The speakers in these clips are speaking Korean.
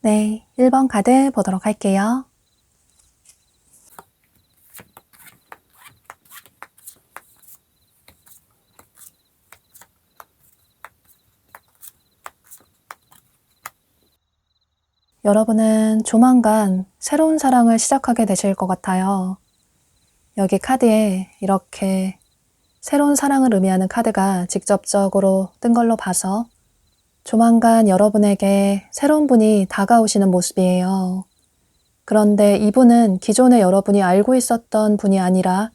네, 1번 카드 보도록 할게요. 여러분은 조만간 새로운 사랑을 시작하게 되실 것 같아요. 여기 카드에 이렇게 새로운 사랑을 의미하는 카드가 직접적으로 뜬 걸로 봐서 조만간 여러분에게 새로운 분이 다가오시는 모습이에요. 그런데 이분은 기존에 여러분이 알고 있었던 분이 아니라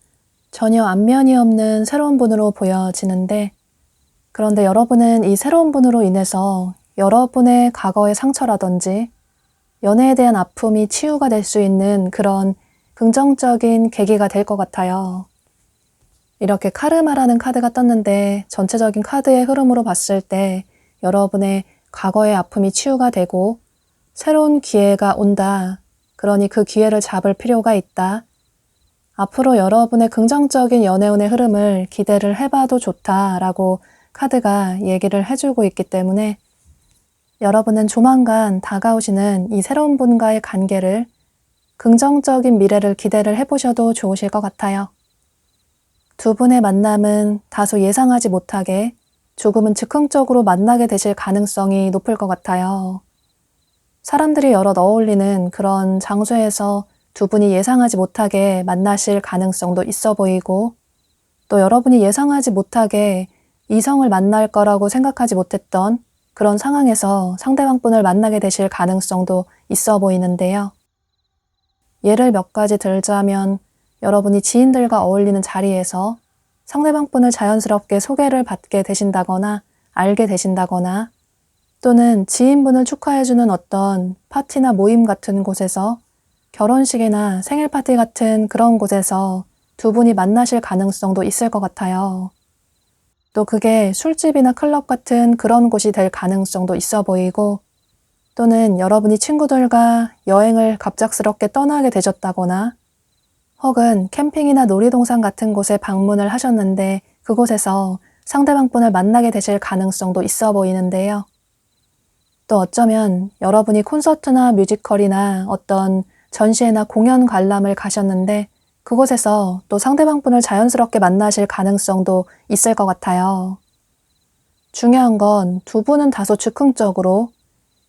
전혀 안면이 없는 새로운 분으로 보여지는데, 그런데 여러분은 이 새로운 분으로 인해서 여러분의 과거의 상처라든지 연애에 대한 아픔이 치유가 될 수 있는 그런 긍정적인 계기가 될 것 같아요. 이렇게 카르마라는 카드가 떴는데 전체적인 카드의 흐름으로 봤을 때 여러분의 과거의 아픔이 치유가 되고 새로운 기회가 온다. 그러니 그 기회를 잡을 필요가 있다. 앞으로 여러분의 긍정적인 연애운의 흐름을 기대를 해봐도 좋다라고 카드가 얘기를 해주고 있기 때문에 여러분은 조만간 다가오시는 이 새로운 분과의 관계를 긍정적인 미래를 기대를 해보셔도 좋으실 것 같아요. 두 분의 만남은 다소 예상하지 못하게 조금은 즉흥적으로 만나게 되실 가능성이 높을 것 같아요. 사람들이 여럿 어울리는 그런 장소에서 두 분이 예상하지 못하게 만나실 가능성도 있어 보이고, 또 여러분이 예상하지 못하게 이성을 만날 거라고 생각하지 못했던 그런 상황에서 상대방분을 만나게 되실 가능성도 있어 보이는데요. 예를 몇 가지 들자면 여러분이 지인들과 어울리는 자리에서 상대방분을 자연스럽게 소개를 받게 되신다거나 알게 되신다거나, 또는 지인분을 축하해주는 어떤 파티나 모임 같은 곳에서 결혼식이나 생일 파티 같은 그런 곳에서 두 분이 만나실 가능성도 있을 것 같아요. 또 그게 술집이나 클럽 같은 그런 곳이 될 가능성도 있어 보이고, 또는 여러분이 친구들과 여행을 갑작스럽게 떠나게 되셨다거나, 혹은 캠핑이나 놀이동산 같은 곳에 방문을 하셨는데 그곳에서 상대방분을 만나게 되실 가능성도 있어 보이는데요. 또 어쩌면 여러분이 콘서트나 뮤지컬이나 어떤 전시회나 공연 관람을 가셨는데 그곳에서 또 상대방분을 자연스럽게 만나실 가능성도 있을 것 같아요. 중요한 건 두 분은 다소 즉흥적으로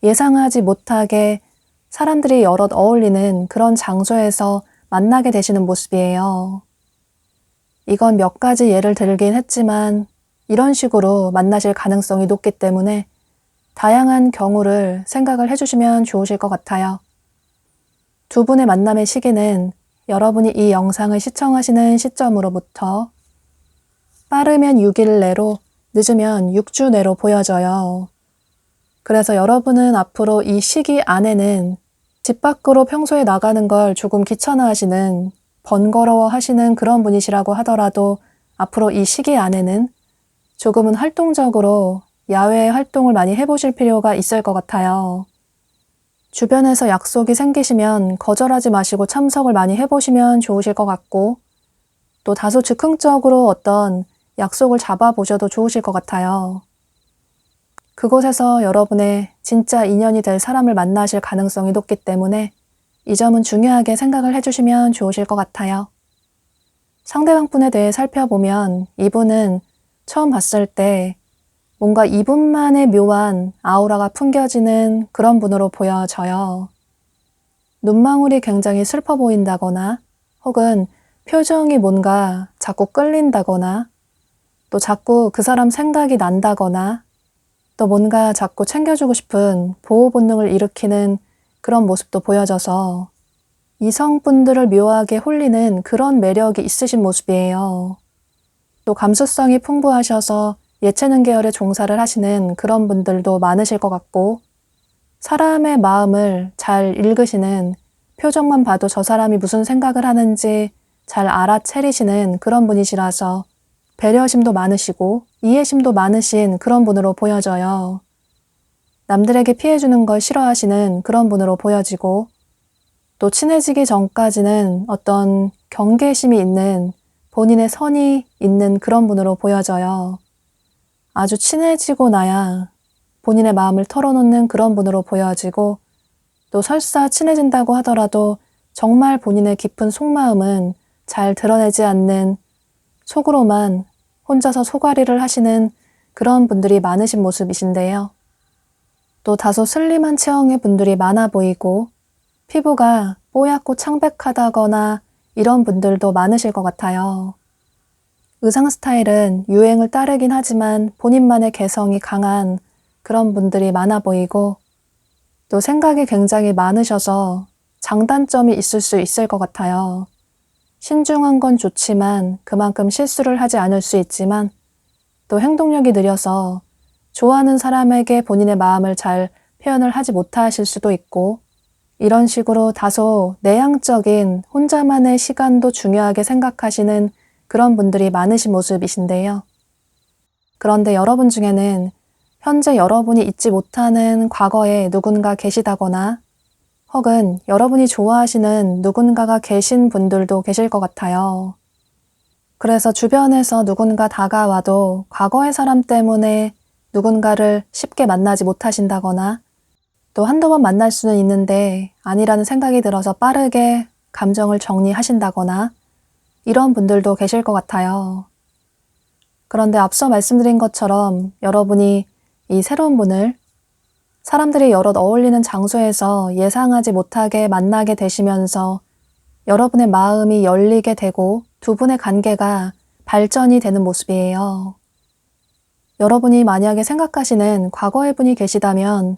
예상하지 못하게 사람들이 여럿 어울리는 그런 장소에서 만나게 되시는 모습이에요. 이건 몇 가지 예를 들긴 했지만 이런 식으로 만나실 가능성이 높기 때문에 다양한 경우를 생각을 해주시면 좋으실 것 같아요. 두 분의 만남의 시기는 여러분이 이 영상을 시청하시는 시점으로부터 빠르면 6일 내로, 늦으면 6주 내로 보여져요. 그래서 여러분은 앞으로 이 시기 안에는 집 밖으로 평소에 나가는 걸 조금 귀찮아하시는, 번거로워 하시는 그런 분이시라고 하더라도 앞으로 이 시기 안에는 조금은 활동적으로 야외 활동을 많이 해보실 필요가 있을 것 같아요. 주변에서 약속이 생기시면 거절하지 마시고 참석을 많이 해보시면 좋으실 것 같고, 또 다소 즉흥적으로 어떤 약속을 잡아보셔도 좋으실 것 같아요. 그곳에서 여러분의 진짜 인연이 될 사람을 만나실 가능성이 높기 때문에 이 점은 중요하게 생각을 해주시면 좋으실 것 같아요. 상대방 분에 대해 살펴보면 이분은 처음 봤을 때 뭔가 이분만의 묘한 아우라가 풍겨지는 그런 분으로 보여져요. 눈망울이 굉장히 슬퍼 보인다거나 혹은 표정이 뭔가 자꾸 끌린다거나 또 자꾸 그 사람 생각이 난다거나 또 뭔가 자꾸 챙겨주고 싶은 보호 본능을 일으키는 그런 모습도 보여져서 이성분들을 묘하게 홀리는 그런 매력이 있으신 모습이에요. 또 감수성이 풍부하셔서 예체능 계열의 종사를 하시는 그런 분들도 많으실 것 같고, 사람의 마음을 잘 읽으시는, 표정만 봐도 저 사람이 무슨 생각을 하는지 잘 알아채리시는 그런 분이시라서 배려심도 많으시고 이해심도 많으신 그런 분으로 보여져요. 남들에게 피해주는 걸 싫어하시는 그런 분으로 보여지고, 또 친해지기 전까지는 어떤 경계심이 있는, 본인의 선이 있는 그런 분으로 보여져요. 아주 친해지고 나야 본인의 마음을 털어놓는 그런 분으로 보여지고, 또 설사 친해진다고 하더라도 정말 본인의 깊은 속마음은 잘 드러내지 않는, 속으로만 혼자서 소가리를 하시는 그런 분들이 많으신 모습이신데요. 또 다소 슬림한 체형의 분들이 많아 보이고 피부가 뽀얗고 창백하다거나 이런 분들도 많으실 것 같아요. 의상 스타일은 유행을 따르긴 하지만 본인만의 개성이 강한 그런 분들이 많아 보이고, 또 생각이 굉장히 많으셔서 장단점이 있을 수 있을 것 같아요. 신중한 건 좋지만 그만큼 실수를 하지 않을 수 있지만, 또 행동력이 느려서 좋아하는 사람에게 본인의 마음을 잘 표현을 하지 못하실 수도 있고, 이런 식으로 다소 내향적인 혼자만의 시간도 중요하게 생각하시는 그런 분들이 많으신 모습이신데요. 그런데 여러분 중에는 현재 여러분이 잊지 못하는 과거에 누군가 계시다거나 혹은 여러분이 좋아하시는 누군가가 계신 분들도 계실 것 같아요. 그래서 주변에서 누군가 다가와도 과거의 사람 때문에 누군가를 쉽게 만나지 못하신다거나, 또 한두 번 만날 수는 있는데 아니라는 생각이 들어서 빠르게 감정을 정리하신다거나 이런 분들도 계실 것 같아요. 그런데 앞서 말씀드린 것처럼 여러분이 이 새로운 분을 사람들이 여럿 어울리는 장소에서 예상하지 못하게 만나게 되시면서 여러분의 마음이 열리게 되고 두 분의 관계가 발전이 되는 모습이에요. 여러분이 만약에 생각하시는 과거의 분이 계시다면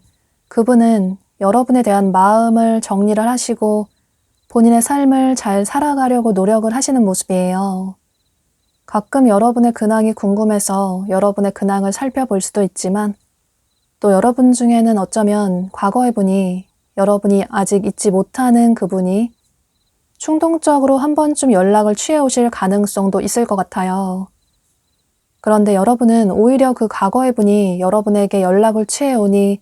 그분은 여러분에 대한 마음을 정리를 하시고 본인의 삶을 잘 살아가려고 노력을 하시는 모습이에요. 가끔 여러분의 근황이 궁금해서 여러분의 근황을 살펴볼 수도 있지만, 또 여러분 중에는 어쩌면 과거의 분이 여러분이 아직 잊지 못하는 그분이 충동적으로 한 번쯤 연락을 취해 오실 가능성도 있을 것 같아요. 그런데 여러분은 오히려 그 과거의 분이 여러분에게 연락을 취해 오니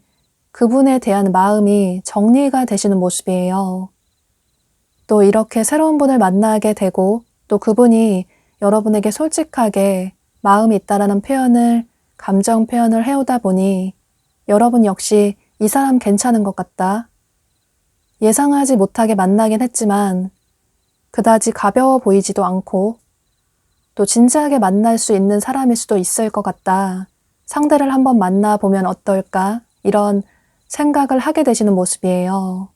그분에 대한 마음이 정리가 되시는 모습이에요. 또 이렇게 새로운 분을 만나게 되고 또 그분이 여러분에게 솔직하게 마음이 있다라는 표현을, 감정 표현을 해오다 보니 여러분 역시 이 사람 괜찮은 것 같다. 예상하지 못하게 만나긴 했지만 그다지 가벼워 보이지도 않고 또 진지하게 만날 수 있는 사람일 수도 있을 것 같다. 상대를 한번 만나보면 어떨까? 이런 생각을 하게 되시는 모습이에요.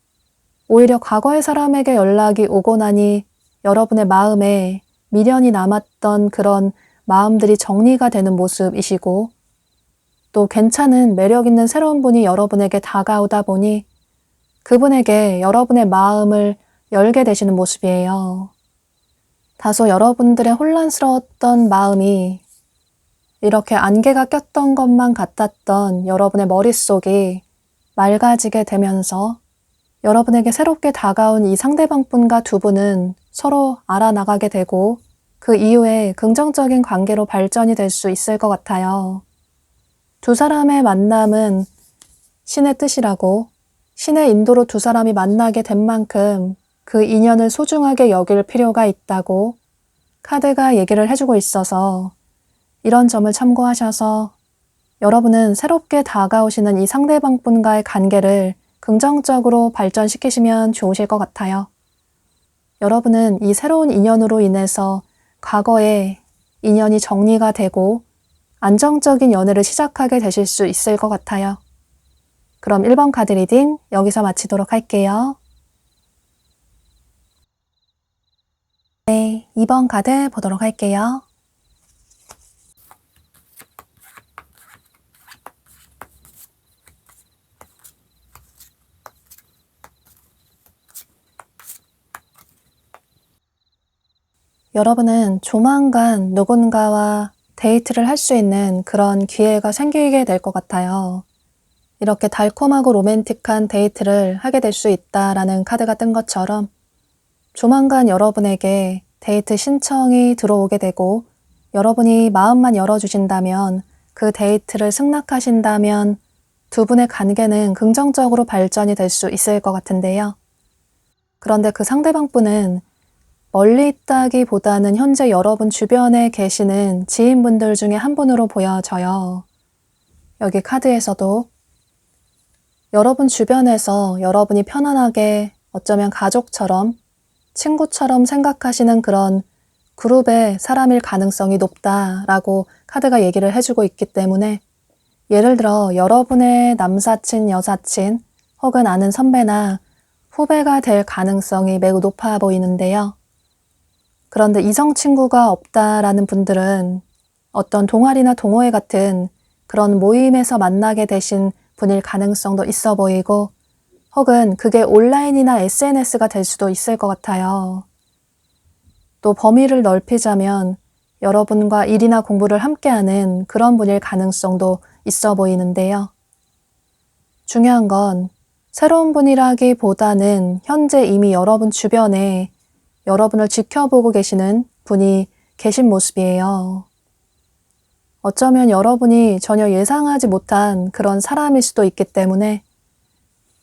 오히려 과거의 사람에게 연락이 오고 나니 여러분의 마음에 미련이 남았던 그런 마음들이 정리가 되는 모습이시고 또 괜찮은 매력 있는 새로운 분이 여러분에게 다가오다 보니 그분에게 여러분의 마음을 열게 되시는 모습이에요. 다소 여러분들의 혼란스러웠던 마음이 이렇게 안개가 꼈던 것만 같았던 여러분의 머릿속이 맑아지게 되면서 여러분에게 새롭게 다가온 이 상대방 분과 두 분은 서로 알아나가게 되고 그 이후에 긍정적인 관계로 발전이 될 수 있을 것 같아요. 두 사람의 만남은 신의 뜻이라고 신의 인도로 두 사람이 만나게 된 만큼 그 인연을 소중하게 여길 필요가 있다고 카드가 얘기를 해주고 있어서 이런 점을 참고하셔서 여러분은 새롭게 다가오시는 이 상대방 분과의 관계를 긍정적으로 발전시키시면 좋으실 것 같아요. 여러분은 이 새로운 인연으로 인해서 과거의 인연이 정리가 되고 안정적인 연애를 시작하게 되실 수 있을 것 같아요. 그럼 1번 카드 리딩 여기서 마치도록 할게요. 네, 2번 카드 보도록 할게요. 여러분은 조만간 누군가와 데이트를 할 수 있는 그런 기회가 생기게 될 것 같아요. 이렇게 달콤하고 로맨틱한 데이트를 하게 될 수 있다라는 카드가 뜬 것처럼 조만간 여러분에게 데이트 신청이 들어오게 되고 여러분이 마음만 열어주신다면 그 데이트를 승낙하신다면 두 분의 관계는 긍정적으로 발전이 될 수 있을 것 같은데요. 그런데 그 상대방 분은 멀리 있다기보다는 현재 여러분 주변에 계시는 지인분들 중에 한 분으로 보여져요. 여기 카드에서도 여러분 주변에서 여러분이 편안하게 어쩌면 가족처럼 친구처럼 생각하시는 그런 그룹의 사람일 가능성이 높다라고 카드가 얘기를 해주고 있기 때문에 예를 들어 여러분의 남사친, 여사친 혹은 아는 선배나 후배가 될 가능성이 매우 높아 보이는데요. 그런데 이성 친구가 없다라는 분들은 어떤 동아리나 동호회 같은 그런 모임에서 만나게 되신 분일 가능성도 있어 보이고 혹은 그게 온라인이나 SNS가 될 수도 있을 것 같아요. 또 범위를 넓히자면 여러분과 일이나 공부를 함께하는 그런 분일 가능성도 있어 보이는데요. 중요한 건 새로운 분이라기보다는 현재 이미 여러분 주변에 여러분을 지켜보고 계시는 분이 계신 모습이에요. 어쩌면 여러분이 전혀 예상하지 못한 그런 사람일 수도 있기 때문에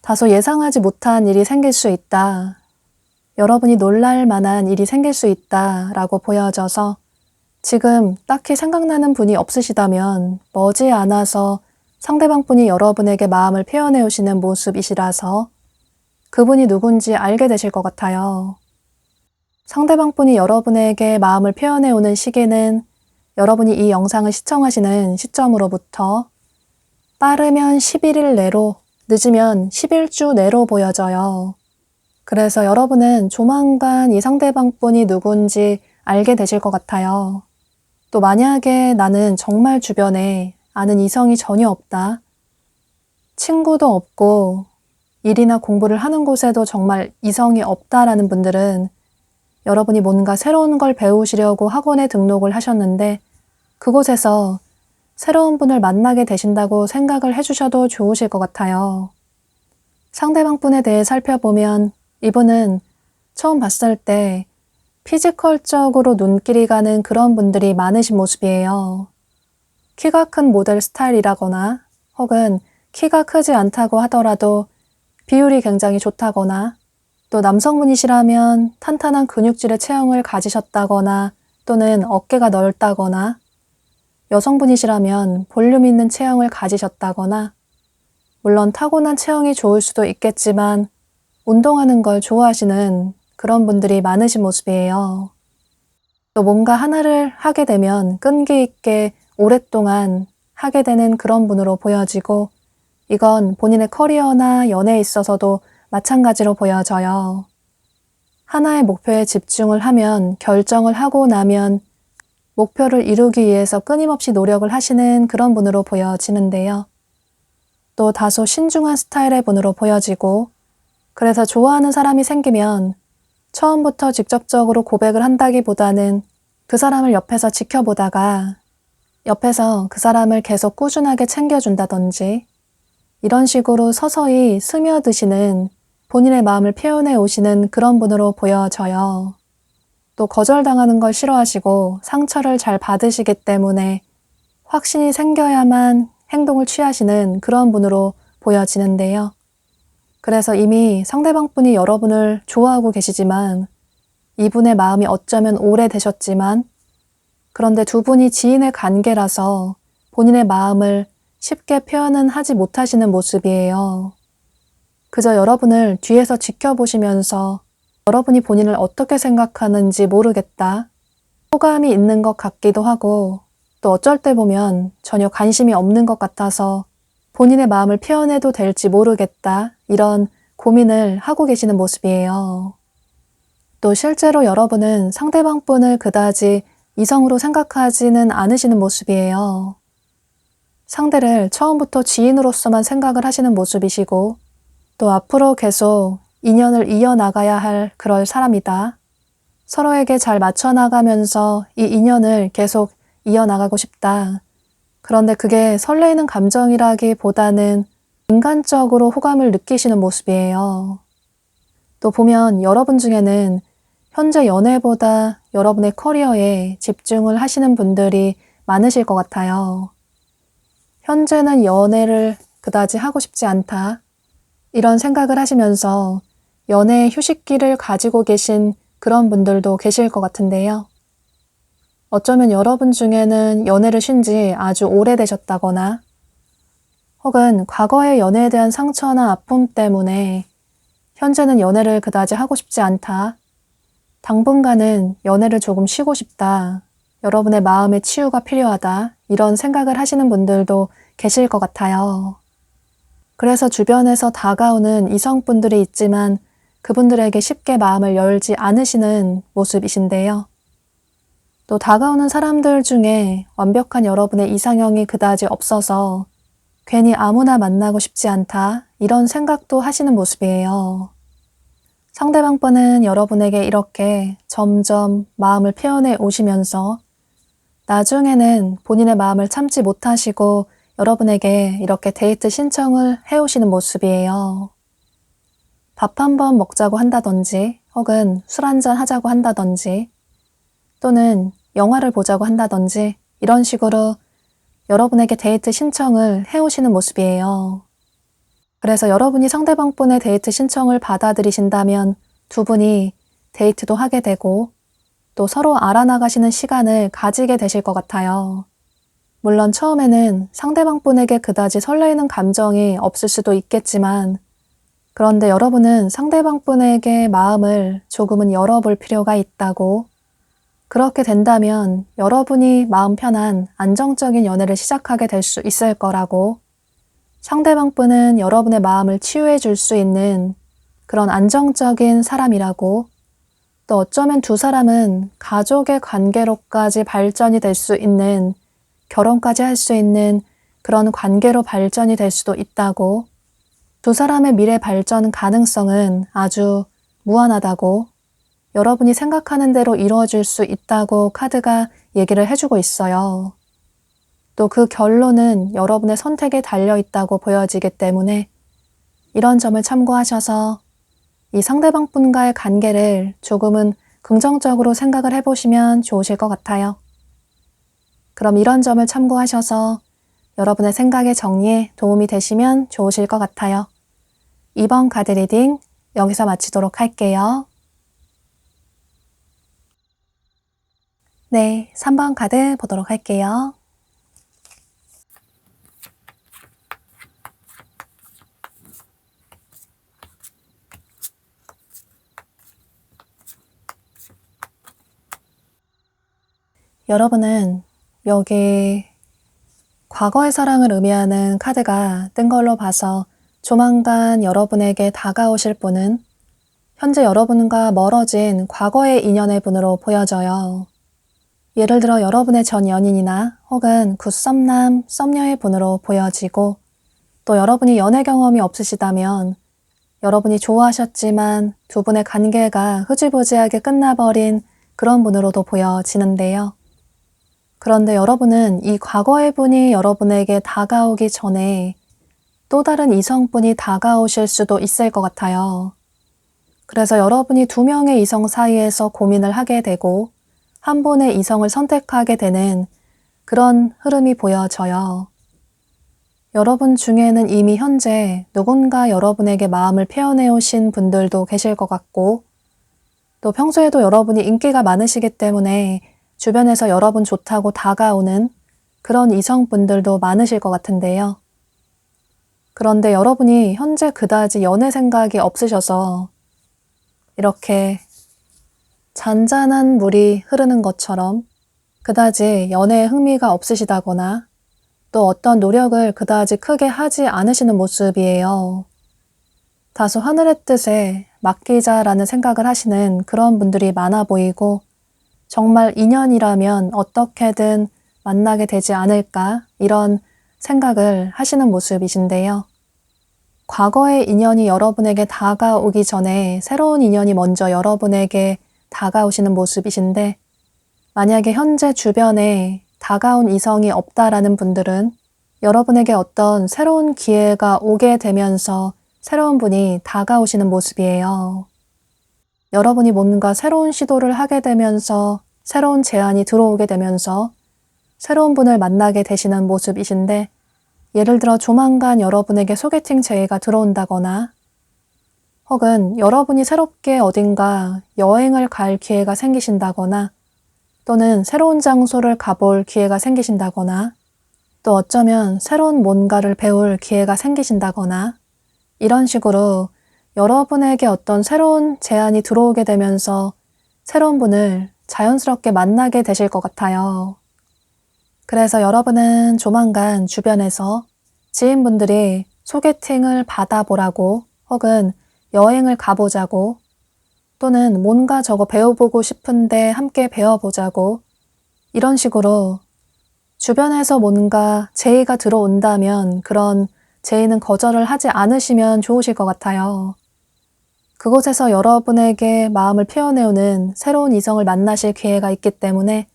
다소 예상하지 못한 일이 생길 수 있다. 여러분이 놀랄 만한 일이 생길 수 있다라고 보여져서 지금 딱히 생각나는 분이 없으시다면 머지않아서 상대방 분이 여러분에게 마음을 표현해 오시는 모습이시라서 그분이 누군지 알게 되실 것 같아요. 상대방 분이 여러분에게 마음을 표현해 오는 시기는 여러분이 이 영상을 시청하시는 시점으로부터 빠르면 11일 내로, 늦으면 10일주 내로 보여져요. 그래서 여러분은 조만간 이 상대방 분이 누군지 알게 되실 것 같아요. 또 만약에 나는 정말 주변에 아는 이성이 전혀 없다. 친구도 없고 일이나 공부를 하는 곳에도 정말 이성이 없다라는 분들은 여러분이 뭔가 새로운 걸 배우시려고 학원에 등록을 하셨는데 그곳에서 새로운 분을 만나게 되신다고 생각을 해주셔도 좋으실 것 같아요. 상대방 분에 대해 살펴보면 이분은 처음 봤을 때 피지컬적으로 눈길이 가는 그런 분들이 많으신 모습이에요. 키가 큰 모델 스타일이라거나 혹은 키가 크지 않다고 하더라도 비율이 굉장히 좋다거나 또 남성분이시라면 탄탄한 근육질의 체형을 가지셨다거나 또는 어깨가 넓다거나 여성분이시라면 볼륨 있는 체형을 가지셨다거나 물론 타고난 체형이 좋을 수도 있겠지만 운동하는 걸 좋아하시는 그런 분들이 많으신 모습이에요. 또 뭔가 하나를 하게 되면 끈기 있게 오랫동안 하게 되는 그런 분으로 보여지고 이건 본인의 커리어나 연애에 있어서도 마찬가지로 보여져요. 하나의 목표에 집중을 하면 결정을 하고 나면 목표를 이루기 위해서 끊임없이 노력을 하시는 그런 분으로 보여지는데요. 또 다소 신중한 스타일의 분으로 보여지고 그래서 좋아하는 사람이 생기면 처음부터 직접적으로 고백을 한다기보다는 그 사람을 옆에서 지켜보다가 옆에서 그 사람을 계속 꾸준하게 챙겨준다든지 이런 식으로 서서히 스며드시는 본인의 마음을 표현해 오시는 그런 분으로 보여져요. 또 거절당하는 걸 싫어하시고 상처를 잘 받으시기 때문에 확신이 생겨야만 행동을 취하시는 그런 분으로 보여지는데요. 그래서 이미 상대방 분이 여러분을 좋아하고 계시지만 이분의 마음이 어쩌면 오래되셨지만 그런데 두 분이 지인의 관계라서 본인의 마음을 쉽게 표현은 하지 못하시는 모습이에요. 그저 여러분을 뒤에서 지켜보시면서 여러분이 본인을 어떻게 생각하는지 모르겠다. 호감이 있는 것 같기도 하고 또 어쩔 때 보면 전혀 관심이 없는 것 같아서 본인의 마음을 표현해도 될지 모르겠다. 이런 고민을 하고 계시는 모습이에요. 또 실제로 여러분은 상대방 분을 그다지 이성으로 생각하지는 않으시는 모습이에요. 상대를 처음부터 지인으로서만 생각을 하시는 모습이시고 또 앞으로 계속 인연을 이어나가야 할 그럴 사람이다. 서로에게 잘 맞춰나가면서 이 인연을 계속 이어나가고 싶다. 그런데 그게 설레이는 감정이라기보다는 인간적으로 호감을 느끼시는 모습이에요. 또 보면 여러분 중에는 현재 연애보다 여러분의 커리어에 집중을 하시는 분들이 많으실 것 같아요. 현재는 연애를 그다지 하고 싶지 않다. 이런 생각을 하시면서 연애의 휴식기를 가지고 계신 그런 분들도 계실 것 같은데요. 어쩌면 여러분 중에는 연애를 쉰 지 아주 오래되셨다거나 혹은 과거의 연애에 대한 상처나 아픔 때문에 현재는 연애를 그다지 하고 싶지 않다. 당분간은 연애를 조금 쉬고 싶다. 여러분의 마음의 치유가 필요하다. 이런 생각을 하시는 분들도 계실 것 같아요. 그래서 주변에서 다가오는 이성분들이 있지만 그분들에게 쉽게 마음을 열지 않으시는 모습이신데요. 또 다가오는 사람들 중에 완벽한 여러분의 이상형이 그다지 없어서 괜히 아무나 만나고 싶지 않다. 이런 생각도 하시는 모습이에요. 상대방 분은 여러분에게 이렇게 점점 마음을 표현해 오시면서 나중에는 본인의 마음을 참지 못하시고 여러분에게 이렇게 데이트 신청을 해오시는 모습이에요. 밥 한번 먹자고 한다든지 혹은 술 한잔 하자고 한다든지 또는 영화를 보자고 한다든지 이런 식으로 여러분에게 데이트 신청을 해오시는 모습이에요. 그래서 여러분이 상대방 분의 데이트 신청을 받아들이신다면 두 분이 데이트도 하게 되고 또 서로 알아나가시는 시간을 가지게 되실 것 같아요. 물론 처음에는 상대방 분에게 그다지 설레이는 감정이 없을 수도 있겠지만 그런데 여러분은 상대방 분에게 마음을 조금은 열어볼 필요가 있다고 그렇게 된다면 여러분이 마음 편한 안정적인 연애를 시작하게 될 수 있을 거라고 상대방 분은 여러분의 마음을 치유해 줄 수 있는 그런 안정적인 사람이라고 또 어쩌면 두 사람은 가족의 관계로까지 발전이 될 수 있는 결혼까지 할 수 있는 그런 관계로 발전이 될 수도 있다고 두 사람의 미래 발전 가능성은 아주 무한하다고 여러분이 생각하는 대로 이루어질 수 있다고 카드가 얘기를 해주고 있어요. 또 그 결론은 여러분의 선택에 달려 있다고 보여지기 때문에 이런 점을 참고하셔서 이 상대방 분과의 관계를 조금은 긍정적으로 생각을 해보시면 좋으실 것 같아요. 그럼 이런 점을 참고하셔서 여러분의 생각의 정리에 도움이 되시면 좋으실 것 같아요. 이번 카드 리딩 여기서 마치도록 할게요. 네, 3번 카드 보도록 할게요. 여러분은 여기 과거의 사랑을 의미하는 카드가 뜬 걸로 봐서 조만간 여러분에게 다가오실 분은 현재 여러분과 멀어진 과거의 인연의 분으로 보여져요. 예를 들어 여러분의 전 연인이나 혹은 굿썸남, 썸녀의 분으로 보여지고, 또 여러분이 연애 경험이 없으시다면 여러분이 좋아하셨지만 두 분의 관계가 흐지부지하게 끝나버린 그런 분으로도 보여지는데요. 그런데 여러분은 이 과거의 분이 여러분에게 다가오기 전에 또 다른 이성분이 다가오실 수도 있을 것 같아요. 그래서 여러분이 두 명의 이성 사이에서 고민을 하게 되고 한 분의 이성을 선택하게 되는 그런 흐름이 보여져요. 여러분 중에는 이미 현재 누군가 여러분에게 마음을 표현해 오신 분들도 계실 것 같고, 또 평소에도 여러분이 인기가 많으시기 때문에 주변에서 여러분 좋다고 다가오는 그런 이성분들도 많으실 것 같은데요. 그런데 여러분이 현재 그다지 연애 생각이 없으셔서 이렇게 잔잔한 물이 흐르는 것처럼 그다지 연애에 흥미가 없으시다거나 또 어떤 노력을 그다지 크게 하지 않으시는 모습이에요. 다소 하늘의 뜻에 맡기자라는 생각을 하시는 그런 분들이 많아 보이고, 정말 인연이라면 어떻게든 만나게 되지 않을까 이런 생각을 하시는 모습이신데요. 과거의 인연이 여러분에게 다가오기 전에 새로운 인연이 먼저 여러분에게 다가오시는 모습이신데, 만약에 현재 주변에 다가온 이성이 없다라는 분들은 여러분에게 어떤 새로운 기회가 오게 되면서 새로운 분이 다가오시는 모습이에요. 여러분이 뭔가 새로운 시도를 하게 되면서 새로운 제안이 들어오게 되면서 새로운 분을 만나게 되시는 모습이신데, 예를 들어 조만간 여러분에게 소개팅 제의가 들어온다거나 혹은 여러분이 새롭게 어딘가 여행을 갈 기회가 생기신다거나 또는 새로운 장소를 가볼 기회가 생기신다거나 또 어쩌면 새로운 뭔가를 배울 기회가 생기신다거나 이런 식으로 여러분에게 어떤 새로운 제안이 들어오게 되면서 새로운 분을 자연스럽게 만나게 되실 것 같아요. 그래서 여러분은 조만간 주변에서 지인분들이 소개팅을 받아보라고 혹은 여행을 가보자고 또는 뭔가 저거 배워보고 싶은데 함께 배워보자고 이런 식으로 주변에서 뭔가 제의가 들어온다면 그런 제의는 거절을 하지 않으시면 좋으실 것 같아요. 그곳에서 여러분에게 마음을 표현해오는 새로운 이성을 만나실 기회가 있기 때문에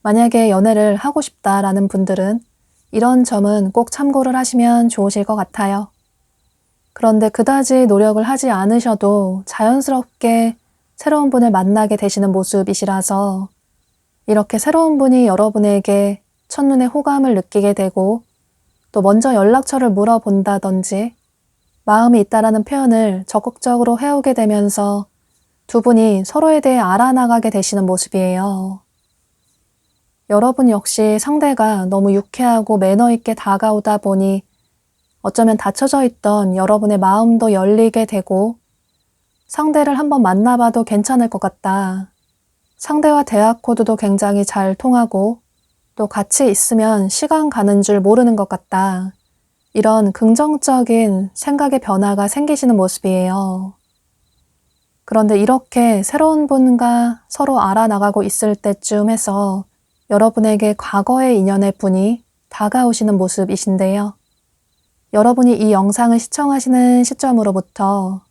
만약에 연애를 하고 싶다라는 분들은 이런 점은 꼭 참고를 하시면 좋으실 것 같아요. 그런데 그다지 노력을 하지 않으셔도 자연스럽게 새로운 분을 만나게 되시는 모습이시라서 이렇게 새로운 분이 여러분에게 첫눈에 호감을 느끼게 되고 또 먼저 연락처를 물어본다든지 마음이 있다라는 표현을 적극적으로 해오게 되면서 두 분이 서로에 대해 알아나가게 되시는 모습이에요. 여러분 역시 상대가 너무 유쾌하고 매너 있게 다가오다 보니 어쩌면 닫혀져 있던 여러분의 마음도 열리게 되고 상대를 한번 만나봐도 괜찮을 것 같다. 상대와 대화 코드도 굉장히 잘 통하고 또 같이 있으면 시간 가는 줄 모르는 것 같다. 이런 긍정적인 생각의 변화가 생기시는 모습이에요. 그런데 이렇게 새로운 분과 서로 알아나가고 있을 때쯤 해서 여러분에게 과거의 인연의 분이 다가오시는 모습이신데요. 여러분이 이 영상을 시청하시는 시점으로부터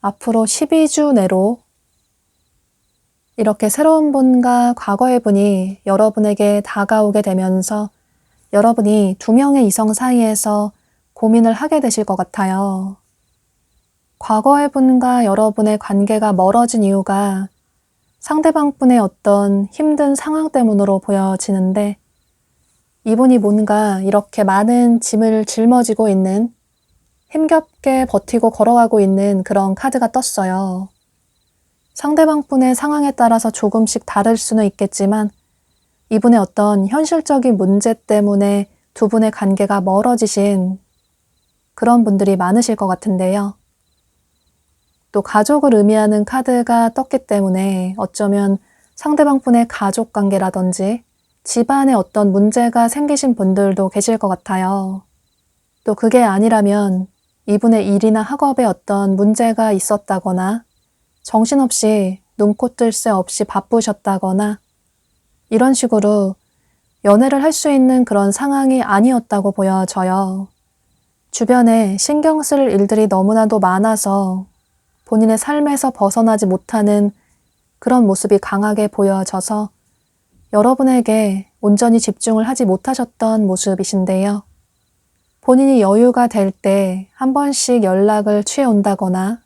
앞으로 12주 내로 이렇게 새로운 분과 과거의 분이 여러분에게 다가오게 되면서 여러분이 두 명의 이성 사이에서 고민을 하게 되실 것 같아요. 과거의 분과 여러분의 관계가 멀어진 이유가 상대방 분의 어떤 힘든 상황 때문으로 보여지는데, 이분이 뭔가 이렇게 많은 짐을 짊어지고 있는, 힘겹게 버티고 걸어가고 있는 그런 카드가 떴어요. 상대방 분의 상황에 따라서 조금씩 다를 수는 있겠지만, 이분의 어떤 현실적인 문제 때문에 두 분의 관계가 멀어지신 그런 분들이 많으실 것 같은데요. 또 가족을 의미하는 카드가 떴기 때문에 어쩌면 상대방 분의 가족 관계라든지 집안에 어떤 문제가 생기신 분들도 계실 것 같아요. 또 그게 아니라면 이분의 일이나 학업에 어떤 문제가 있었다거나 정신없이 눈코 뜰 새 없이 바쁘셨다거나 이런 식으로 연애를 할 수 있는 그런 상황이 아니었다고 보여져요. 주변에 신경 쓸 일들이 너무나도 많아서 본인의 삶에서 벗어나지 못하는 그런 모습이 강하게 보여져서 여러분에게 온전히 집중을 하지 못하셨던 모습이신데요. 본인이 여유가 될 때 한 번씩 연락을 취해 온다거나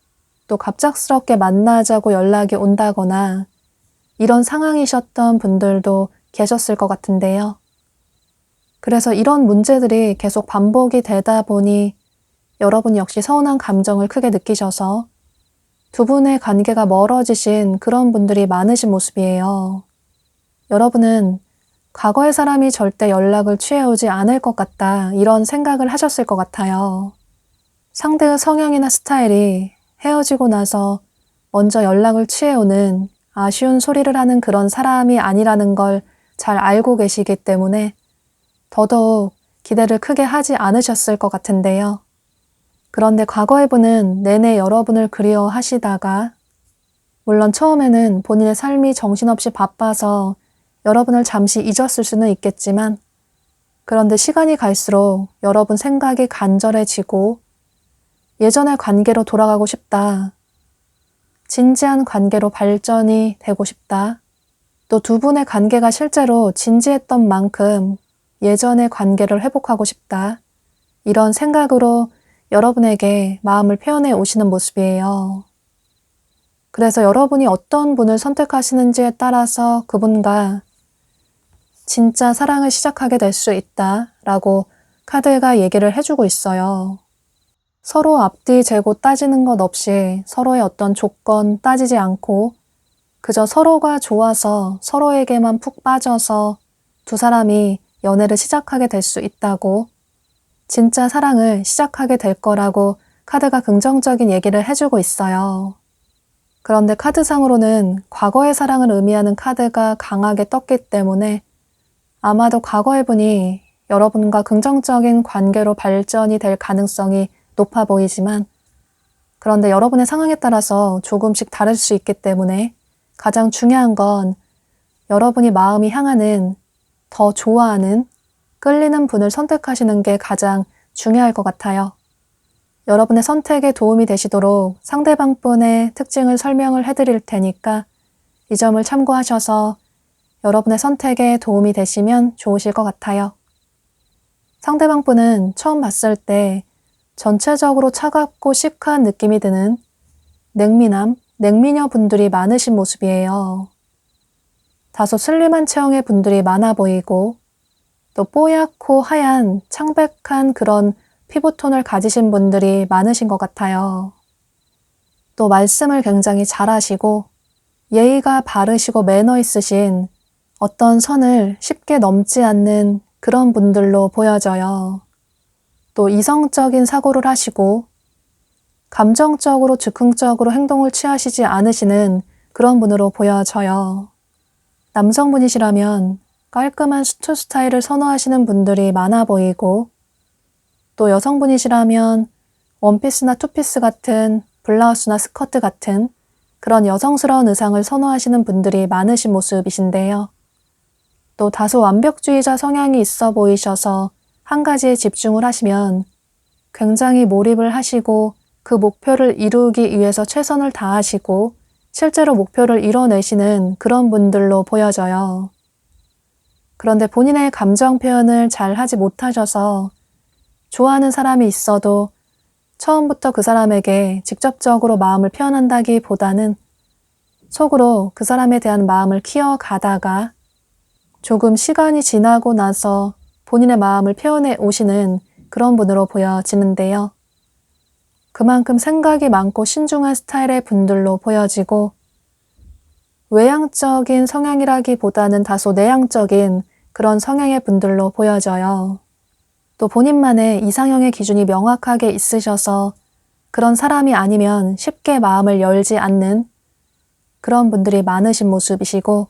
또 갑작스럽게 만나자고 연락이 온다거나 이런 상황이셨던 분들도 계셨을 것 같은데요. 그래서 이런 문제들이 계속 반복이 되다 보니 여러분 역시 서운한 감정을 크게 느끼셔서 두 분의 관계가 멀어지신 그런 분들이 많으신 모습이에요. 여러분은 과거의 사람이 절대 연락을 취해오지 않을 것 같다 이런 생각을 하셨을 것 같아요. 상대의 성향이나 스타일이 헤어지고 나서 먼저 연락을 취해오는 아쉬운 소리를 하는 그런 사람이 아니라는 걸 잘 알고 계시기 때문에 더더욱 기대를 크게 하지 않으셨을 것 같은데요. 그런데 과거의 분은 내내 여러분을 그리워하시다가 물론 처음에는 본인의 삶이 정신없이 바빠서 여러분을 잠시 잊었을 수는 있겠지만 그런데 시간이 갈수록 여러분 생각이 간절해지고 예전의 관계로 돌아가고 싶다. 진지한 관계로 발전이 되고 싶다. 또 두 분의 관계가 실제로 진지했던 만큼 예전의 관계를 회복하고 싶다. 이런 생각으로 여러분에게 마음을 표현해 오시는 모습이에요. 그래서 여러분이 어떤 분을 선택하시는지에 따라서 그분과 진짜 사랑을 시작하게 될 수 있다라고 카드가 얘기를 해주고 있어요. 서로 앞뒤 재고 따지는 것 없이 서로의 어떤 조건 따지지 않고 그저 서로가 좋아서 서로에게만 푹 빠져서 두 사람이 연애를 시작하게 될 수 있다고 진짜 사랑을 시작하게 될 거라고 카드가 긍정적인 얘기를 해주고 있어요. 그런데 카드상으로는 과거의 사랑을 의미하는 카드가 강하게 떴기 때문에 아마도 과거의 분이 여러분과 긍정적인 관계로 발전이 될 가능성이 높아 보이지만 그런데 여러분의 상황에 따라서 조금씩 다를 수 있기 때문에 가장 중요한 건 여러분이 마음이 향하는 더 좋아하는 끌리는 분을 선택하시는 게 가장 중요할 것 같아요. 여러분의 선택에 도움이 되시도록 상대방 분의 특징을 설명을 해드릴 테니까 이 점을 참고하셔서 여러분의 선택에 도움이 되시면 좋으실 것 같아요. 상대방 분은 처음 봤을 때 전체적으로 차갑고 시크한 느낌이 드는 냉미녀 분들이 많으신 모습이에요. 다소 슬림한 체형의 분들이 많아 보이고 또 뽀얗고 하얀 창백한 그런 피부톤을 가지신 분들이 많으신 것 같아요. 또 말씀을 굉장히 잘하시고 예의가 바르시고 매너 있으신 어떤 선을 쉽게 넘지 않는 그런 분들로 보여져요. 또 이성적인 사고를 하시고 감정적으로 즉흥적으로 행동을 취하시지 않으시는 그런 분으로 보여져요. 남성분이시라면 깔끔한 수트 스타일을 선호하시는 분들이 많아 보이고 또 여성분이시라면 원피스나 투피스 같은 블라우스나 스커트 같은 그런 여성스러운 의상을 선호하시는 분들이 많으신 모습이신데요. 또 다소 완벽주의자 성향이 있어 보이셔서 한 가지에 집중을 하시면 굉장히 몰입을 하시고 그 목표를 이루기 위해서 최선을 다하시고 실제로 목표를 이뤄내시는 그런 분들로 보여져요. 그런데 본인의 감정 표현을 잘 하지 못하셔서 좋아하는 사람이 있어도 처음부터 그 사람에게 직접적으로 마음을 표현한다기보다는 속으로 그 사람에 대한 마음을 키워가다가 조금 시간이 지나고 나서 본인의 마음을 표현해 오시는 그런 분으로 보여지는데요. 그만큼 생각이 많고 신중한 스타일의 분들로 보여지고 외향적인 성향이라기보다는 다소 내향적인 그런 성향의 분들로 보여져요. 또 본인만의 이상형의 기준이 명확하게 있으셔서 그런 사람이 아니면 쉽게 마음을 열지 않는 그런 분들이 많으신 모습이시고,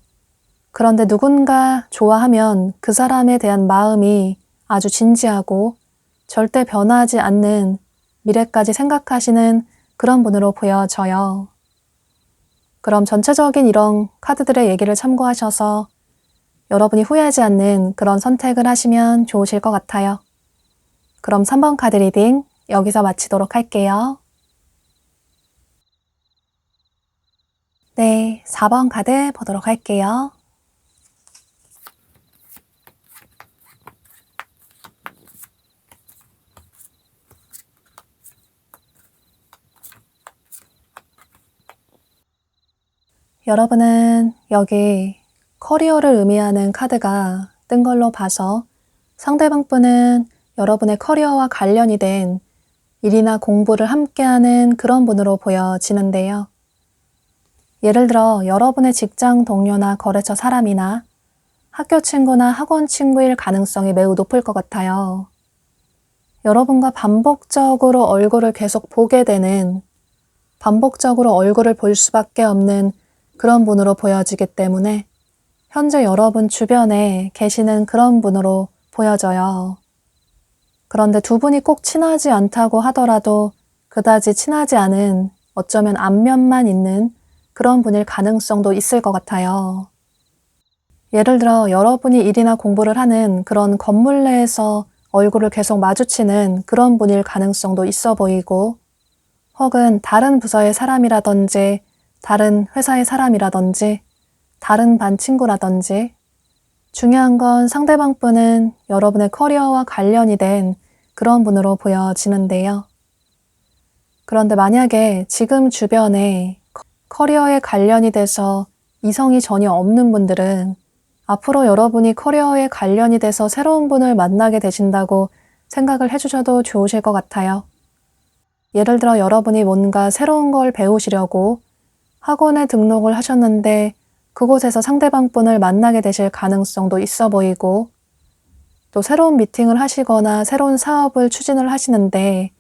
그런데 누군가 좋아하면 그 사람에 대한 마음이 아주 진지하고 절대 변하지 않는 미래까지 생각하시는 그런 분으로 보여져요. 그럼 전체적인 이런 카드들의 얘기를 참고하셔서 여러분이 후회하지 않는 그런 선택을 하시면 좋으실 것 같아요. 그럼 3번 카드 리딩 여기서 마치도록 할게요. 네, 4번 카드 보도록 할게요. 여러분은 여기 커리어를 의미하는 카드가 뜬 걸로 봐서 상대방 분은 여러분의 커리어와 관련이 된 일이나 공부를 함께하는 그런 분으로 보여지는데요. 예를 들어 여러분의 직장 동료나 거래처 사람이나 학교 친구나 학원 친구일 가능성이 매우 높을 것 같아요. 여러분과 반복적으로 얼굴을 계속 보게 되는, 반복적으로 얼굴을 볼 수밖에 없는 그런 분으로 보여지기 때문에 현재 여러분 주변에 계시는 그런 분으로 보여져요. 그런데 두 분이 꼭 친하지 않다고 하더라도 그다지 친하지 않은, 어쩌면 안면만 있는 그런 분일 가능성도 있을 것 같아요. 예를 들어 여러분이 일이나 공부를 하는 그런 건물 내에서 얼굴을 계속 마주치는 그런 분일 가능성도 있어 보이고, 혹은 다른 부서의 사람이라든지 다른 회사의 사람이라든지 다른 반 친구라든지, 중요한 건 상대방 분은 여러분의 커리어와 관련이 된 그런 분으로 보여지는데요. 그런데 만약에 지금 주변에 커리어에 관련이 돼서 이성이 전혀 없는 분들은 앞으로 여러분이 커리어에 관련이 돼서 새로운 분을 만나게 되신다고 생각을 해주셔도 좋으실 것 같아요. 예를 들어 여러분이 뭔가 새로운 걸 배우시려고 학원에 등록을 하셨는데 그곳에서 상대방 분을 만나게 되실 가능성도 있어 보이고, 또 새로운 미팅을 하시거나 새로운 사업을 추진을 하시는데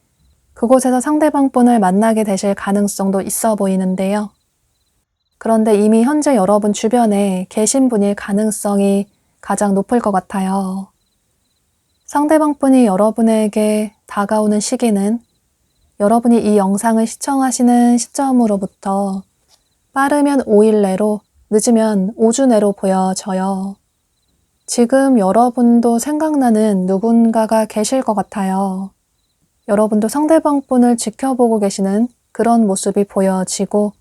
그곳에서 상대방 분을 만나게 되실 가능성도 있어 보이는데요. 그런데 이미 현재 여러분 주변에 계신 분일 가능성이 가장 높을 것 같아요. 상대방 분이 여러분에게 다가오는 시기는 여러분이 이 영상을 시청하시는 시점으로부터 빠르면 5일 내로, 늦으면 5주 내로 보여져요. 지금 여러분도 생각나는 누군가가 계실 것 같아요. 여러분도 상대방 분을 지켜보고 계시는 그런 모습이 보여지고,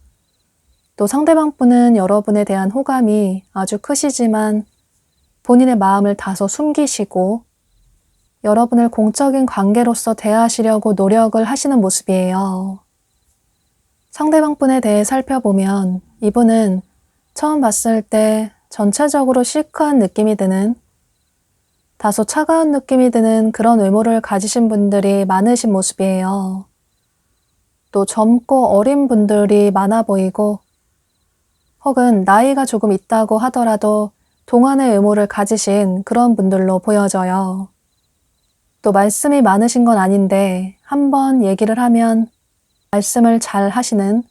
또 상대방 분은 여러분에 대한 호감이 아주 크시지만 본인의 마음을 다소 숨기시고 여러분을 공적인 관계로서 대하시려고 노력을 하시는 모습이에요. 상대방 분에 대해 살펴보면 이분은 처음 봤을 때 전체적으로 시크한 느낌이 드는, 다소 차가운 느낌이 드는 그런 외모를 가지신 분들이 많으신 모습이에요. 또 젊고 어린 분들이 많아 보이고, 혹은 나이가 조금 있다고 하더라도 동안의 외모를 가지신 그런 분들로 보여져요. 또 말씀이 많으신 건 아닌데 한번 얘기를 하면 말씀을 잘 하시는,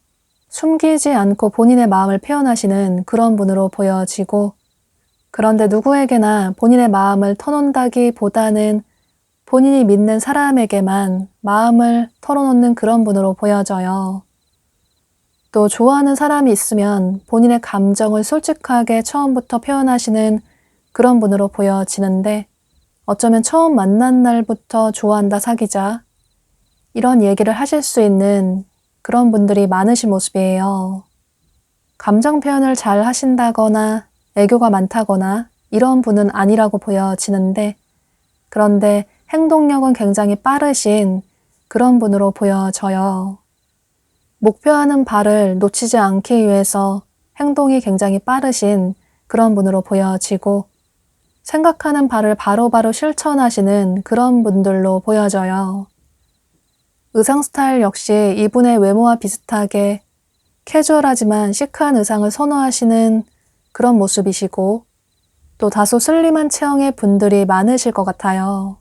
숨기지 않고 본인의 마음을 표현하시는 그런 분으로 보여지고, 그런데 누구에게나 본인의 마음을 터놓는다기보다는 본인이 믿는 사람에게만 마음을 털어놓는 그런 분으로 보여져요. 또 좋아하는 사람이 있으면 본인의 감정을 솔직하게 처음부터 표현하시는 그런 분으로 보여지는데, 어쩌면 처음 만난 날부터 좋아한다, 사귀자, 이런 얘기를 하실 수 있는 그런 분들이 많으신 모습이에요. 감정 표현을 잘 하신다거나 애교가 많다거나 이런 분은 아니라고 보여지는데, 그런데 행동력은 굉장히 빠르신 그런 분으로 보여져요. 목표하는 바를 놓치지 않기 위해서 행동이 굉장히 빠르신 그런 분으로 보여지고 생각하는 바를 바로바로 실천하시는 그런 분들로 보여져요. 의상 스타일 역시 이분의 외모와 비슷하게 캐주얼하지만 시크한 의상을 선호하시는 그런 모습이시고 또 다소 슬림한 체형의 분들이 많으실 것 같아요.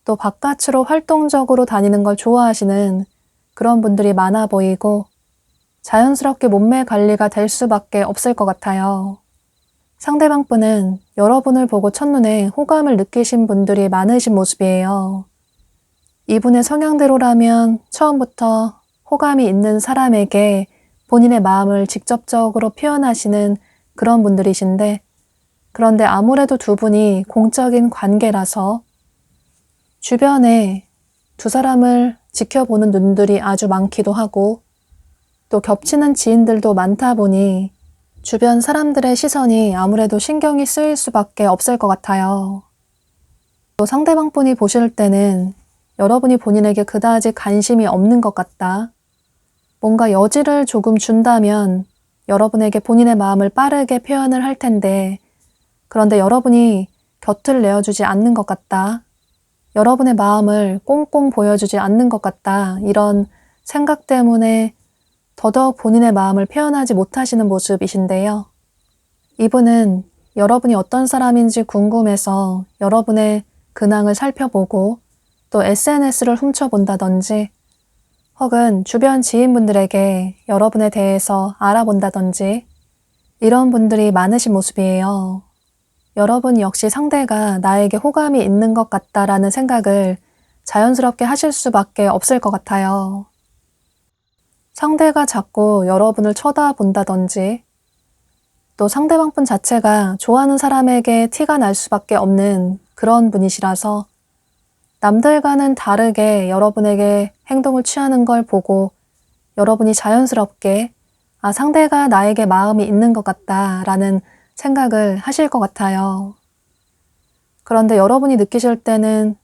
또 바깥으로 활동적으로 다니는 걸 좋아하시는 그런 분들이 많아 보이고 자연스럽게 몸매 관리가 될 수밖에 없을 것 같아요. 상대방 분은 여러분을 보고 첫눈에 호감을 느끼신 분들이 많으신 모습이에요. 이분의 성향대로라면 처음부터 호감이 있는 사람에게 본인의 마음을 직접적으로 표현하시는 그런 분들이신데 그런데 아무래도 두 분이 공적인 관계라서 주변에 두 사람을 지켜보는 눈들이 아주 많기도 하고 또 겹치는 지인들도 많다 보니 주변 사람들의 시선이 아무래도 신경이 쓰일 수밖에 없을 것 같아요. 또 상대방 분이 보실 때는 여러분이 본인에게 그다지 관심이 없는 것 같다. 뭔가 여지를 조금 준다면 여러분에게 본인의 마음을 빠르게 표현을 할 텐데 그런데 여러분이 곁을 내어주지 않는 것 같다. 여러분의 마음을 꽁꽁 보여주지 않는 것 같다. 이런 생각 때문에 더더욱 본인의 마음을 표현하지 못하시는 모습이신데요. 이분은 여러분이 어떤 사람인지 궁금해서 여러분의 근황을 살펴보고 또 SNS를 훔쳐본다든지 혹은 주변 지인분들에게 여러분에 대해서 알아본다든지 이런 분들이 많으신 모습이에요. 여러분 역시 상대가 나에게 호감이 있는 것 같다라는 생각을 자연스럽게 하실 수밖에 없을 것 같아요. 상대가 자꾸 여러분을 쳐다본다든지 또 상대방 분 자체가 좋아하는 사람에게 티가 날 수밖에 없는 그런 분이시라서 남들과는 다르게 여러분에게 행동을 취하는 걸 보고 여러분이 자연스럽게 상대가 나에게 마음이 있는 것 같다라는 생각을 하실 것 같아요. 그런데 여러분이 느끼실 때는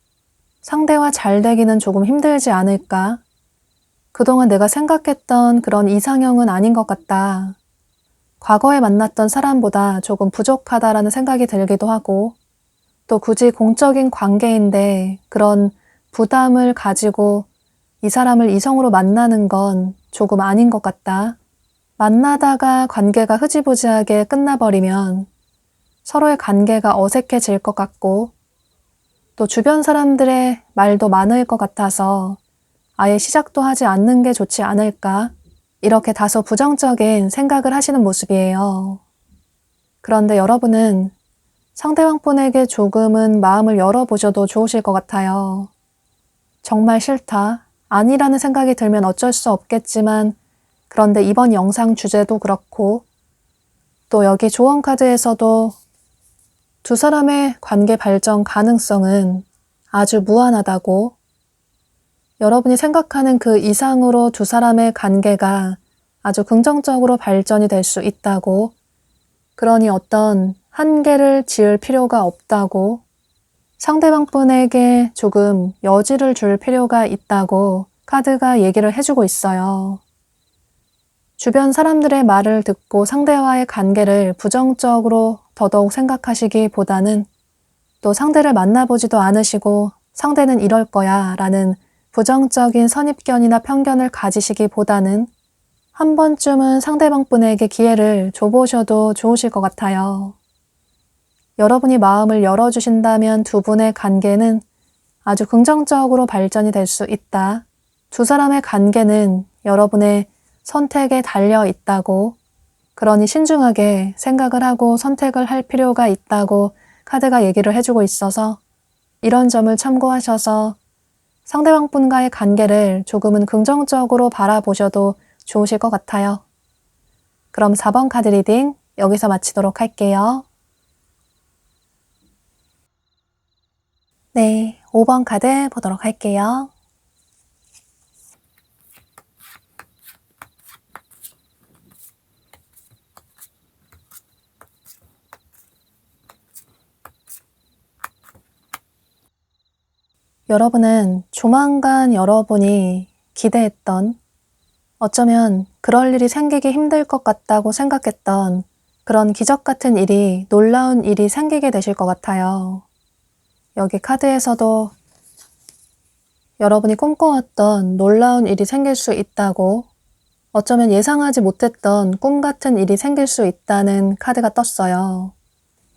상대와 잘 되기는 조금 힘들지 않을까? 그동안 내가 생각했던 그런 이상형은 아닌 것 같다. 과거에 만났던 사람보다 조금 부족하다라는 생각이 들기도 하고 또 굳이 공적인 관계인데 그런 부담을 가지고 이 사람을 이성으로 만나는 건 조금 아닌 것 같다. 만나다가 관계가 흐지부지하게 끝나버리면 서로의 관계가 어색해질 것 같고 또 주변 사람들의 말도 많을 것 같아서 아예 시작도 하지 않는 게 좋지 않을까? 이렇게 다소 부정적인 생각을 하시는 모습이에요. 그런데 여러분은 상대방 분에게 조금은 마음을 열어보셔도 좋으실 것 같아요. 정말 싫다. 아니라는 생각이 들면 어쩔 수 없겠지만 그런데 이번 영상 주제도 그렇고 또 여기 조언 카드에서도 두 사람의 관계 발전 가능성은 아주 무한하다고 여러분이 생각하는 그 이상으로 두 사람의 관계가 아주 긍정적으로 발전이 될 수 있다고 그러니 어떤 한계를 지을 필요가 없다고 상대방 분에게 조금 여지를 줄 필요가 있다고 카드가 얘기를 해주고 있어요. 주변 사람들의 말을 듣고 상대와의 관계를 부정적으로 더더욱 생각하시기보다는 또 상대를 만나보지도 않으시고 상대는 이럴 거야 라는 부정적인 선입견이나 편견을 가지시기보다는 한 번쯤은 상대방 분에게 기회를 줘보셔도 좋으실 것 같아요. 여러분이 마음을 열어주신다면 두 분의 관계는 아주 긍정적으로 발전이 될 수 있다. 두 사람의 관계는 여러분의 선택에 달려 있다고, 그러니 신중하게 생각을 하고 선택을 할 필요가 있다고 카드가 얘기를 해주고 있어서 이런 점을 참고하셔서 상대방 분과의 관계를 조금은 긍정적으로 바라보셔도 좋으실 것 같아요. 그럼 4번 카드 리딩 여기서 마치도록 할게요. 네, 5번 카드 보도록 할게요. 여러분은 조만간 여러분이 기대했던, 어쩌면 그럴 일이 생기기 힘들 것 같다고 생각했던 그런 기적 같은 일이, 놀라운 일이 생기게 되실 것 같아요. 여기 카드에서도 여러분이 꿈꿔왔던 놀라운 일이 생길 수 있다고, 어쩌면 예상하지 못했던 꿈 같은 일이 생길 수 있다는 카드가 떴어요.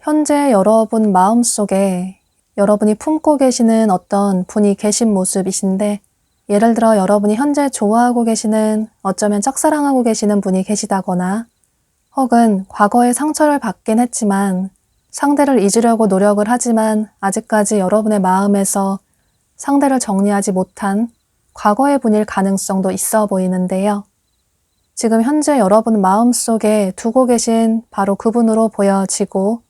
현재 여러분 마음속에 여러분이 품고 계시는 어떤 분이 계신 모습이신데, 예를 들어 여러분이 현재 좋아하고 계시는, 어쩌면 짝사랑하고 계시는 분이 계시다거나, 혹은 과거에 상처를 받긴 했지만 상대를 잊으려고 노력을 하지만 아직까지 여러분의 마음에서 상대를 정리하지 못한 과거의 분일 가능성도 있어 보이는데요. 지금 현재 여러분 마음속에 두고 계신 바로 그분으로 보여지고,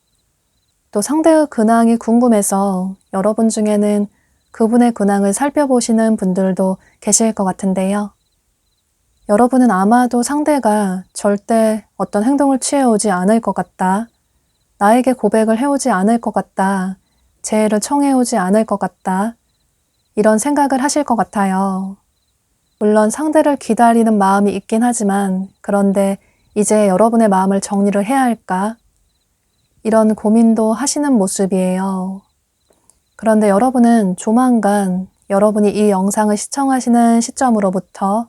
또 상대의 근황이 궁금해서 여러분 중에는 그분의 근황을 살펴보시는 분들도 계실 것 같은데요. 여러분은 아마도 상대가 절대 어떤 행동을 취해오지 않을 것 같다, 나에게 고백을 해오지 않을 것 같다, 재해를 청해오지 않을 것 같다, 이런 생각을 하실 것 같아요. 물론 상대를 기다리는 마음이 있긴 하지만, 그런데 이제 여러분의 마음을 정리를 해야 할까? 이런 고민도 하시는 모습이에요. 그런데 여러분은 조만간 여러분이 이 영상을 시청하시는 시점으로부터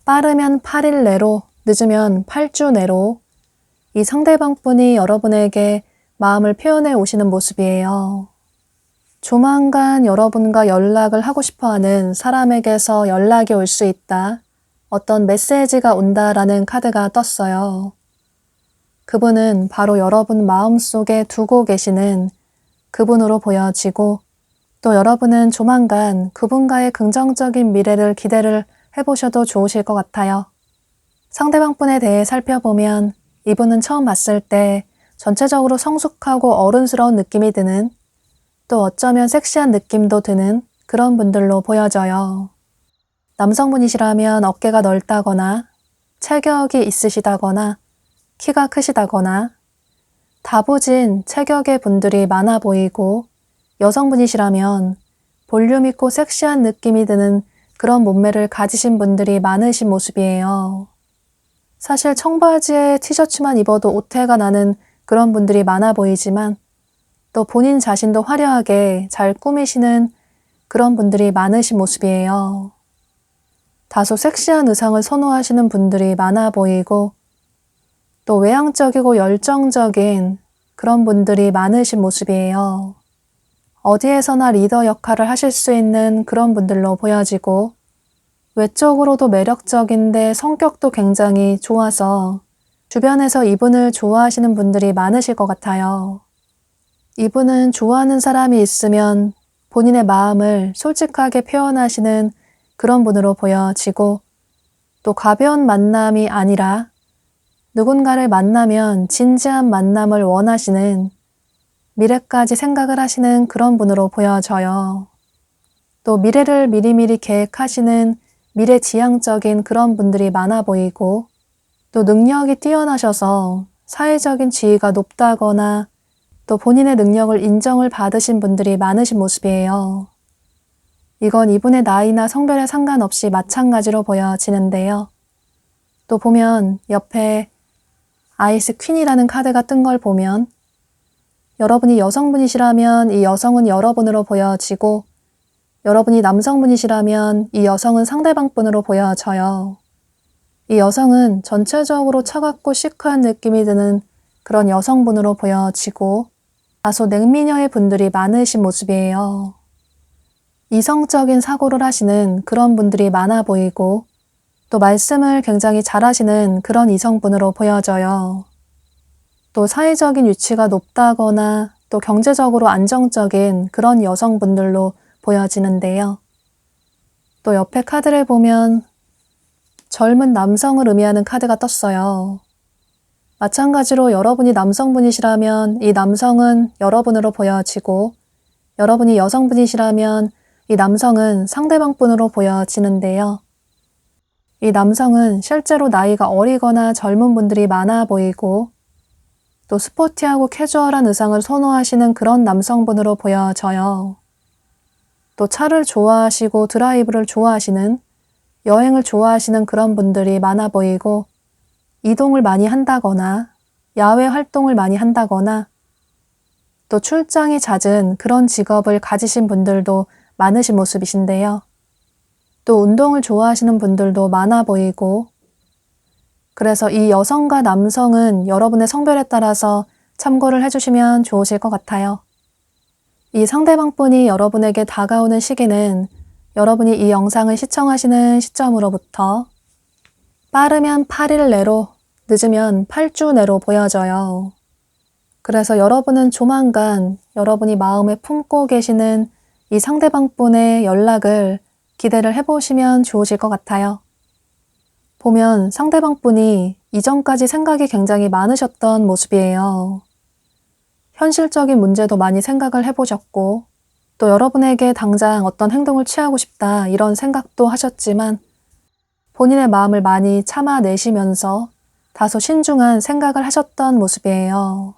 빠르면 8일 내로, 늦으면 8주 내로 이 상대방 분이 여러분에게 마음을 표현해 오시는 모습이에요. 조만간 여러분과 연락을 하고 싶어하는 사람에게서 연락이 올 수 있다, 어떤 메시지가 온다라는 카드가 떴어요. 그분은 바로 여러분 마음속에 두고 계시는 그분으로 보여지고, 또 여러분은 조만간 그분과의 긍정적인 미래를 기대를 해보셔도 좋으실 것 같아요. 상대방 분에 대해 살펴보면 이분은 처음 봤을 때 전체적으로 성숙하고 어른스러운 느낌이 드는, 또 어쩌면 섹시한 느낌도 드는 그런 분들로 보여져요. 남성분이시라면 어깨가 넓다거나 체격이 있으시다거나 키가 크시다거나 다부진 체격의 분들이 많아 보이고, 여성분이시라면 볼륨 있고 섹시한 느낌이 드는 그런 몸매를 가지신 분들이 많으신 모습이에요. 사실 청바지에 티셔츠만 입어도 오태가 나는 그런 분들이 많아 보이지만, 또 본인 자신도 화려하게 잘 꾸미시는 그런 분들이 많으신 모습이에요. 다소 섹시한 의상을 선호하시는 분들이 많아 보이고, 또 외향적이고 열정적인 그런 분들이 많으신 모습이에요. 어디에서나 리더 역할을 하실 수 있는 그런 분들로 보여지고, 외적으로도 매력적인데 성격도 굉장히 좋아서 주변에서 이분을 좋아하시는 분들이 많으실 것 같아요. 이분은 좋아하는 사람이 있으면 본인의 마음을 솔직하게 표현하시는 그런 분으로 보여지고, 또 가벼운 만남이 아니라 누군가를 만나면 진지한 만남을 원하시는, 미래까지 생각을 하시는 그런 분으로 보여져요. 또 미래를 미리미리 계획하시는 미래지향적인 그런 분들이 많아 보이고, 또 능력이 뛰어나셔서 사회적인 지위가 높다거나 또 본인의 능력을 인정을 받으신 분들이 많으신 모습이에요. 이건 이분의 나이나 성별에 상관없이 마찬가지로 보여지는데요. 또 보면 옆에 아이스 퀸이라는 카드가 뜬 걸 보면, 여러분이 여성분이시라면 이 여성은 여러분으로 보여지고, 여러분이 남성분이시라면 이 여성은 상대방 분으로 보여져요. 이 여성은 전체적으로 차갑고 시크한 느낌이 드는 그런 여성분으로 보여지고, 다소 냉미녀의 분들이 많으신 모습이에요. 이성적인 사고를 하시는 그런 분들이 많아 보이고, 또 말씀을 굉장히 잘하시는 그런 이성분으로 보여져요. 또 사회적인 위치가 높다거나 또 경제적으로 안정적인 그런 여성분들로 보여지는데요. 또 옆에 카드를 보면 젊은 남성을 의미하는 카드가 떴어요. 마찬가지로 여러분이 남성분이시라면 이 남성은 여러분으로 보여지고, 여러분이 여성분이시라면 이 남성은 상대방 분으로 보여지는데요. 이 남성은 실제로 나이가 어리거나 젊은 분들이 많아 보이고, 또 스포티하고 캐주얼한 의상을 선호하시는 그런 남성분으로 보여져요. 또 차를 좋아하시고 드라이브를 좋아하시는, 여행을 좋아하시는 그런 분들이 많아 보이고, 이동을 많이 한다거나 야외 활동을 많이 한다거나 또 출장이 잦은 그런 직업을 가지신 분들도 많으신 모습이신데요. 또 운동을 좋아하시는 분들도 많아 보이고, 그래서 이 여성과 남성은 여러분의 성별에 따라서 참고를 해주시면 좋으실 것 같아요. 이 상대방분이 여러분에게 다가오는 시기는 여러분이 이 영상을 시청하시는 시점으로부터 빠르면 8일 내로, 늦으면 8주 내로 보여져요. 그래서 여러분은 조만간 여러분이 마음에 품고 계시는 이 상대방분의 연락을 기대를 해보시면 좋으실 것 같아요. 보면 상대방분이 이전까지 생각이 굉장히 많으셨던 모습이에요. 현실적인 문제도 많이 생각을 해보셨고, 또 여러분에게 당장 어떤 행동을 취하고 싶다 이런 생각도 하셨지만 본인의 마음을 많이 참아내시면서 다소 신중한 생각을 하셨던 모습이에요.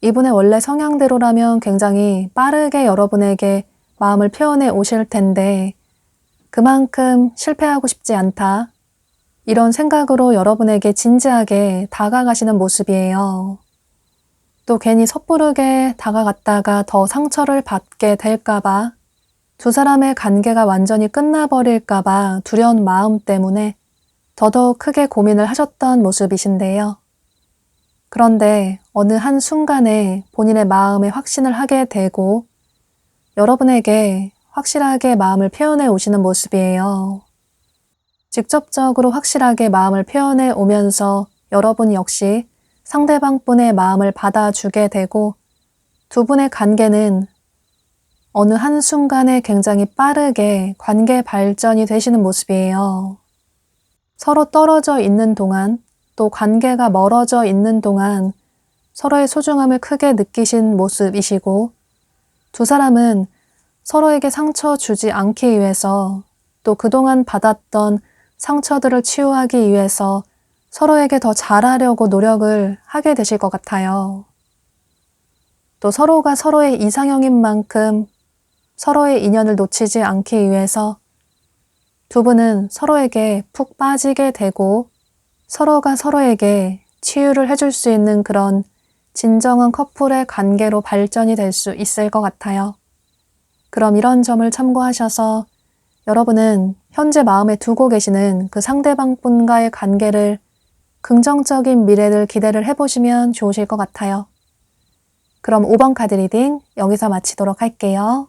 이분의 원래 성향대로라면 굉장히 빠르게 여러분에게 마음을 표현해 오실 텐데 그만큼 실패하고 싶지 않다, 이런 생각으로 여러분에게 진지하게 다가가시는 모습이에요. 또 괜히 섣부르게 다가갔다가 더 상처를 받게 될까봐, 두 사람의 관계가 완전히 끝나버릴까봐 두려운 마음 때문에 더더욱 크게 고민을 하셨던 모습이신데요. 그런데 어느 한순간에 본인의 마음에 확신을 하게 되고 여러분에게 확실하게 마음을 표현해 오시는 모습이에요. 직접적으로 확실하게 마음을 표현해 오면서 여러분 역시 상대방분의 마음을 받아주게 되고 두 분의 관계는 어느 한순간에 굉장히 빠르게 관계 발전이 되시는 모습이에요. 서로 떨어져 있는 동안, 또 관계가 멀어져 있는 동안 서로의 소중함을 크게 느끼신 모습이시고, 두 사람은 서로에게 상처 주지 않기 위해서, 또 그동안 받았던 상처들을 치유하기 위해서 서로에게 더 잘하려고 노력을 하게 되실 것 같아요. 또 서로가 서로의 이상형인 만큼 서로의 인연을 놓치지 않기 위해서 두 분은 서로에게 푹 빠지게 되고 서로가 서로에게 치유를 해줄 수 있는 그런 진정한 커플의 관계로 발전이 될 수 있을 것 같아요. 그럼 이런 점을 참고하셔서 여러분은 현재 마음에 두고 계시는 그 상대방분과의 관계를 긍정적인 미래를 기대를 해보시면 좋으실 것 같아요. 그럼 5번 카드 리딩 여기서 마치도록 할게요.